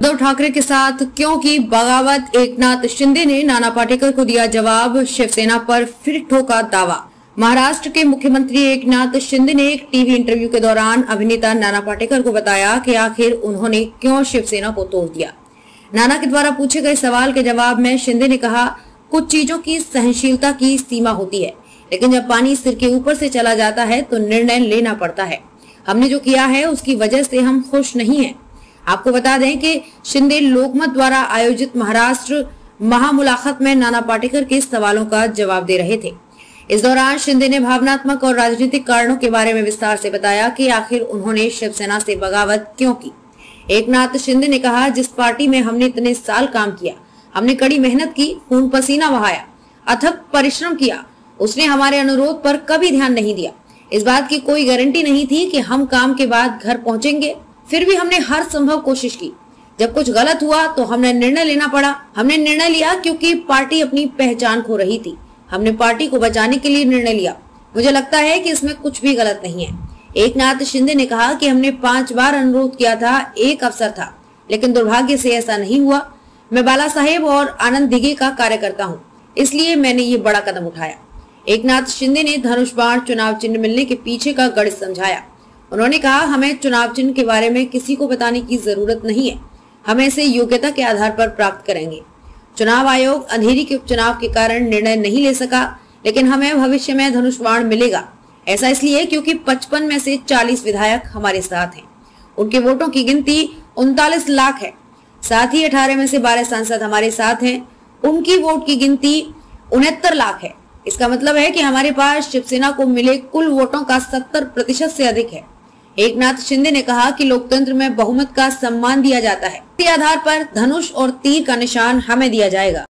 उद्धव ठाकरे के साथ क्यों की बगावत, एकनाथ शिंदे ने नाना पाटेकर को दिया जवाब, शिवसेना पर फिर ठोका दावा। महाराष्ट्र के मुख्यमंत्री एकनाथ शिंदे ने एक टीवी इंटरव्यू के दौरान अभिनेता नाना पाटेकर को बताया कि आखिर उन्होंने क्यों शिवसेना को तोड़ दिया। नाना के द्वारा पूछे गए सवाल के जवाब में शिंदे ने कहा, कुछ चीजों की सहनशीलता की सीमा होती है, लेकिन जब पानी सिर के ऊपर से चला जाता है तो निर्णय लेना पड़ता है। हमने जो किया है उसकी वजह से हम खुश नहीं हैं। आपको बता दें कि शिंदे लोकमत द्वारा आयोजित महाराष्ट्र महामुलाकात में नाना पाटेकर के सवालों का जवाब दे रहे थे। इस दौरान शिंदे ने भावनात्मक और राजनीतिक कारणों के बारे में विस्तार से बताया कि आखिर उन्होंने शिवसेना से बगावत क्यों की। एकनाथ शिंदे ने कहा, जिस पार्टी में हमने इतने साल काम किया, हमने कड़ी मेहनत की, खून पसीना बहाया, अथक परिश्रम किया, उसने हमारे अनुरोध पर कभी ध्यान नहीं दिया। इस बात की कोई गारंटी नहीं थी कि हम काम के बाद घर पहुंचेंगे, फिर भी हमने हर संभव कोशिश की। जब कुछ गलत हुआ तो हमने निर्णय लेना पड़ा। हमने निर्णय लिया क्योंकि पार्टी अपनी पहचान खो रही थी। हमने पार्टी को बचाने के लिए निर्णय लिया। मुझे लगता है कि इसमें कुछ भी गलत नहीं है। एकनाथ शिंदे ने कहा कि हमने 5 बार अनुरोध किया था, एक अवसर था, लेकिन दुर्भाग्य से ऐसा नहीं हुआ। मैं बाला साहेब और आनंद दिघे का कार्यकर्ता हूँ, इसलिए मैंने ये बड़ा कदम उठाया। एकनाथ शिंदे ने धनुष बाण चुनाव चिन्ह मिलने के पीछे का गणित समझाया। उन्होंने कहा, हमें चुनाव चिन्ह के बारे में किसी को बताने की जरूरत नहीं है, हम इसे योग्यता के आधार पर प्राप्त करेंगे। चुनाव आयोग अंधेरी के उपचुनाव के कारण निर्णय नहीं ले सका, लेकिन हमें भविष्य में धनुष बाण मिलेगा। ऐसा इसलिए क्योंकि 55 में से 40 विधायक हमारे साथ हैं। उनके वोटों की गिनती 39 लाख है। साथ ही 18 में से 12 सांसद हमारे साथ हैं, उनकी वोट की गिनती 69 लाख है। इसका मतलब है कि हमारे पास शिवसेना को मिले कुल वोटों का 70% से अधिक है। एकनाथ शिंदे ने कहा कि लोकतंत्र में बहुमत का सम्मान दिया जाता है। इसी आधार पर धनुष और तीर का निशान हमें दिया जाएगा।